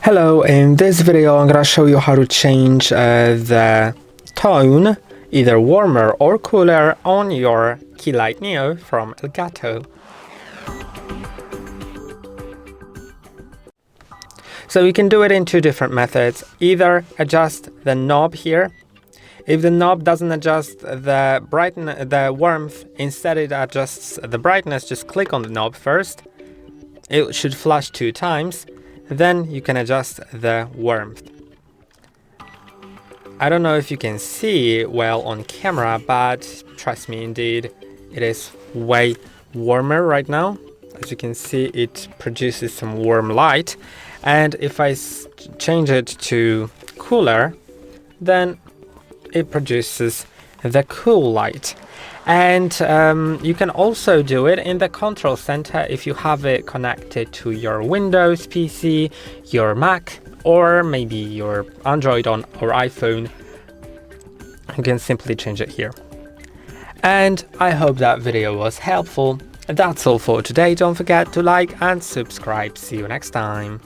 Hello, in this video I'm gonna show you how to change the tone, either warmer or cooler, on your Key Light Neo from ELGATO. So you can do it in two different methods. Either adjust the knob here. If the knob doesn't adjust the warmth, instead it adjusts the brightness, just click on the knob first. It should flash 2 times. Then you can adjust the warmth. I don't know if you can see well on camera, but trust me, indeed, it is way warmer right now. As you can see, it produces some warm light. And if I change it to cooler, then it produces the cool light. And you can also do it in the control center if you have it connected to your Windows PC, your Mac, or maybe your Android or iPhone. You can simply change it here. And I hope that video was helpful. That's all for today. Don't forget to like and subscribe. See you next time.